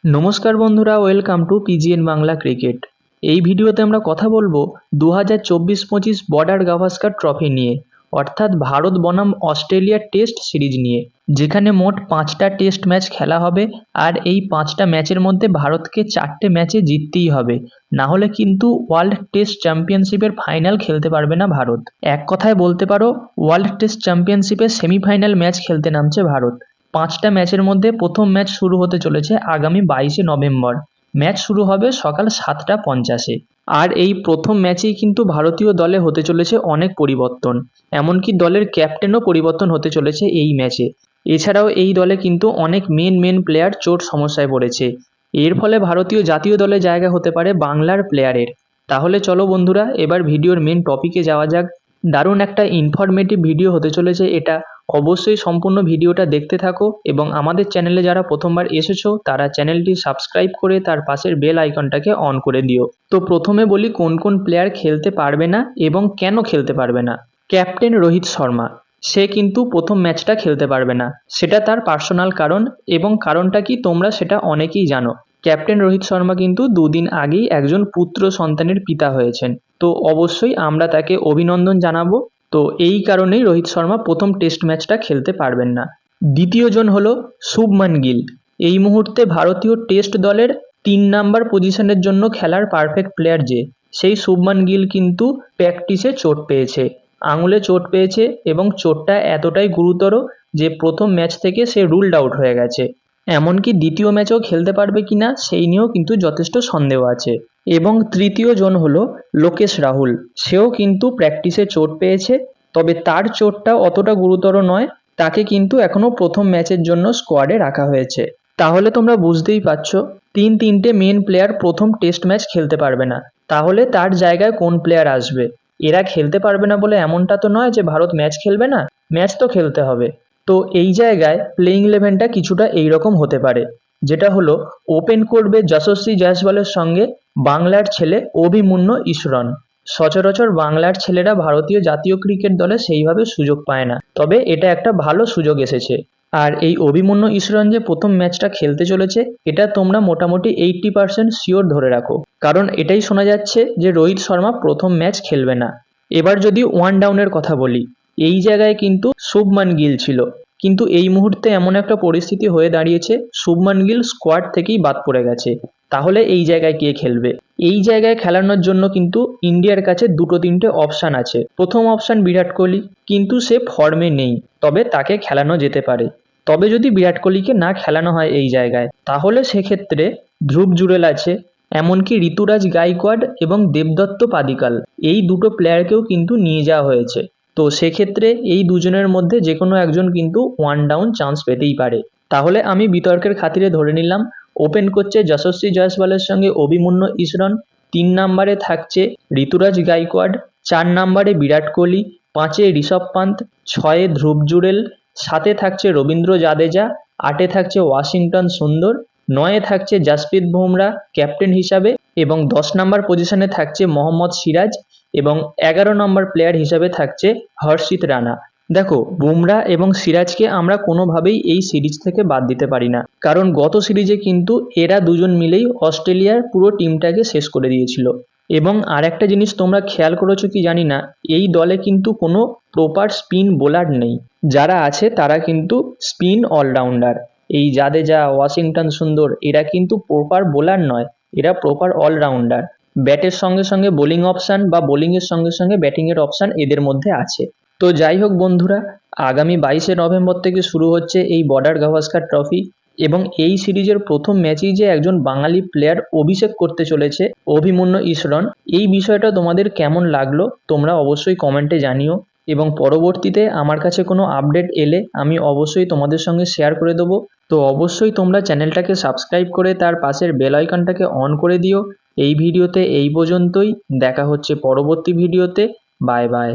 नमस्कार बंधुरा welcome to PGN Bangla cricket. এই ভিডিওতে আমরা কথা বলবো 2024-25 বর্ডার গাভাস্কার ট্রফি নিয়ে, অর্থাৎ ভারত বনাম অস্ট্রেলিয়া টেস্ট সিরিজ নিয়ে, যেখানে মোট 5টা টেস্ট ম্যাচ খেলা হবে। আর এই 5টা ম্যাচের মধ্যে ভারতকে 4টে ম্যাচে জিততেই হবে, না হলে কিন্তু ওয়ার্ল্ড টেস্ট চ্যাম্পিয়নশিপের ফাইনাল খেলতে পারবে না ভারত। এক কথায় বলতে পারো ওয়ার্ল্ড টেস্ট চ্যাম্পিয়নশিপের সেমিফাইনাল ম্যাচ খেলতে নামছে ভারত। 5টা ম্যাচের মধ্যে প্রথম ম্যাচ শুরু হতে চলেছে আগামী 22শে নভেম্বর। ম্যাচ শুরু হবে সকাল 7:50-এ। আর এই প্রথম ম্যাচেই কিন্তু ভারতীয় দলে হতে চলেছে অনেক পরিবর্তন, এমনকি দলের ক্যাপ্টেনও পরিবর্তন হতে চলেছে এই ম্যাচে। এছাড়াও এই দলে কিন্তু অনেক মেন প্লেয়ার চোট সমস্যায় পড়েছে। এর ফলে ভারতীয় জাতীয় দলে জায়গা হতে পারে বাংলার প্লেয়ারের। তাহলে চলো বন্ধুরা, এবার ভিডিওর মেন টপিকে যাওয়া যাক। দারুণ একটা ইনফরমেটিভ ভিডিও হতে চলেছে এটা। অবশ্যই সম্পূর্ণ ভিডিওটা দেখতে থাকো এবং আমাদের চ্যানেলে যারা প্রথমবার এসেছো তারা চ্যানেলটি সাবস্ক্রাইব করে তার পাশের বেল আইকনটাকে অন করে দিও। তো প্রথমে বলি কোন কোন প্লেয়ার খেলতে পারবে না এবং কেন খেলতে পারবে না। ক্যাপ্টেন রোহিত শর্মা, সে কিন্তু প্রথম ম্যাচটা খেলতে পারবে না। সেটা তার পার্সোনাল কারণ, এবং কারণটা কি তোমরা সেটা অনেকেই জানো। ক্যাপ্টেন রোহিত শর্মা কিন্তু দুদিন আগেই একজন পুত্র সন্তানের পিতা হয়েছেন। তো অবশ্যই আমরা তাকে অভিনন্দন জানাবো। তো এই কারণেই রোহিত শর্মা প্রথম টেস্ট ম্যাচটা খেলতে পারবেন না। দ্বিতীয় জন হলো শুভমান গিল। এই মুহূর্তে ভারতীয় টেস্ট দলের 3 নাম্বার পজিশনের জন্য খেলার পারফেক্ট প্লেয়ার যে, সেই শুভমান গিল কিন্তু প্র্যাকটিসে চোট পেয়েছে, আঙুলে চোট পেয়েছে, এবং চোটটা এতটাই গুরুতর যে প্রথম ম্যাচ থেকে সে রুলড আউট হয়ে গেছে। এমনকি দ্বিতীয় ম্যাচেও খেলতে পারবে কিনা সেই নিয়েও কিন্তু যথেষ্ট সন্দেহ আছে। এবং তৃতীয় জন হলো লোকেশ রাহুল। সেও কিন্তু প্র্যাকটিসে চোট পেয়েছে, তবে তার চোটটা অতটা গুরুতর নয়। তাকে কিন্তু এখনও প্রথম ম্যাচের জন্য স্কোয়াডে রাখা হয়েছে। তাহলে তোমরা বুঝতেই পারছো তিনটে মেন প্লেয়ার প্রথম টেস্ট ম্যাচ খেলতে পারবে না। তাহলে তার জায়গায় কোন প্লেয়ার আসবে? এরা খেলতে পারবে না বলে এমনটা তো নয় যে ভারত ম্যাচ খেলবে না, ম্যাচ তো খেলতে হবে। তো এই জায়গায় প্লেইং ইলেভেনটা কিছুটা এইরকম হতে পারে, যেটা হলো ওপেন করবে যশস্বী জয়সওয়ালের সঙ্গে বাংলার ছেলে অভিমন্যু ইশরন। সচরাচর বাংলার ছেলেরা ভারতীয় জাতীয় ক্রিকেট দলে সেইভাবে সুযোগ পায় না, তবে এটা একটা ভালো সুযোগ এসেছে। আর এই অভিমন্যু ইশরন যে প্রথম ম্যাচটা খেলতে চলেছে, এটা তোমরা মোটামুটি 80% শিওর ধরে রাখো, কারণ এটাই শোনা যাচ্ছে যে রোহিত শর্মা প্রথম ম্যাচ খেলবে না। এবার যদি ওয়ান ডাউনের কথা বলি, এই জায়গায় কিন্তু শুভমান গিল ছিল, কিন্তু এই মুহূর্তে এমন একটা পরিস্থিতি হয়ে দাঁড়িয়েছে শুভমান গিল স্কোয়াড থেকেই বাদ পড়ে গেছে। তাহলে এই জায়গায় কে খেলবে? এই জায়গায় খেলানোর জন্য কিন্তু ইন্ডিয়ার কাছে 2-3টে অপশান আছে। প্রথম অপশান বিরাট কোহলি, কিন্তু সে ফর্মে নেই, তবে তাকে খেলানো যেতে পারে। তবে যদি বিরাট কোহলিকে না খেলানো হয় এই জায়গায়, তাহলে সেক্ষেত্রে ধ্রুব জুরেল আছে, এমনকি ঋতুরাজ গাইকোয়াড এবং দেবদত্ত পাদিকাল, এই দুটো প্লেয়ারকেও কিন্তু নিয়ে যাওয়া হয়েছে। তো সেক্ষেত্রে এই দুজনের মধ্যে যে কোনো একজন কিন্তু ওয়ান ডাউন চান্স পেতেই পারে। তাহলে আমি বিতর্কের খাতিরে ধরে নিলাম ওপেন করছে যশস্বী জয়সওয়ালের সঙ্গে অভিমন্যু ইশরন, 3 নম্বরে থাকছে ঋতুরাজ গাইকোয়াড, 4 নম্বরে বিরাট কোহলি, 5-এ ঋষভ পান্ত, 6-এ ধ্রুব জুরেল, 7-এ থাকছে রবীন্দ্র জাদেজা, 8-এ থাকছে ওয়াশিংটন সুন্দর, 9-এ থাকছে জাসপ্রীত বুমরা ক্যাপ্টেন হিসাবে, এবং 10 নম্বর পজিশনে থাকছে মোহাম্মদ সিরাজ, এবং 11 নম্বর প্লেয়ার হিসাবে থাকছে হর্ষিত রানা। দেখো, বুমরা এবং সিরাজকে আমরা কোনোভাবেই এই সিরিজ থেকে বাদ দিতে পারি না, কারণ গত সিরিজে কিন্তু এরা দুজন মিলেই অস্ট্রেলিয়ার পুরো টিমটাকে শেষ করে দিয়েছিল। এবং আর একটা জিনিস তোমরা খেয়াল করেছো কি জানি না, এই দলে কিন্তু কোনো প্রপার স্পিন বোলার নেই। যারা আছে তারা কিন্তু স্পিন অলরাউন্ডার। এই জাদেজা, ওয়াশিংটন সুন্দর, এরা কিন্তু প্রপার বোলার নয়, এরা প্রপার অলরাউন্ডার। ব্যাটের সঙ্গে সঙ্গে বোলিং অপশান বা বোলিংয়ের সঙ্গে সঙ্গে ব্যাটিংয়ের অপশান এদের মধ্যে আছে। তো যাই হোক বন্ধুরা, আগামী 22শে নভেম্বর থেকে শুরু হচ্ছে এই বর্ডার গাভাস্কার ট্রফি, এবং এই সিরিজের প্রথম ম্যাচেই যে একজন বাঙালি প্লেয়ার অভিষেক করতে চলেছে অভিমন্যু ইশরন, এই বিষয়টা তোমাদের কেমন লাগলো তোমরা অবশ্যই কমেন্টে জানিও। এবং পরবর্তীতে আমার কাছে কোনো আপডেট এলে আমি অবশ্যই তোমাদের সঙ্গে শেয়ার করে দেবো। তো অবশ্যই তোমরা চ্যানেলটাকে সাবস্ক্রাইব করে তার পাশের বেল আইকনটাকে অন করে দিও। এই ভিডিওতে এই পর্যন্তই, দেখা হচ্ছে পরবর্তী ভিডিওতে। Bye bye.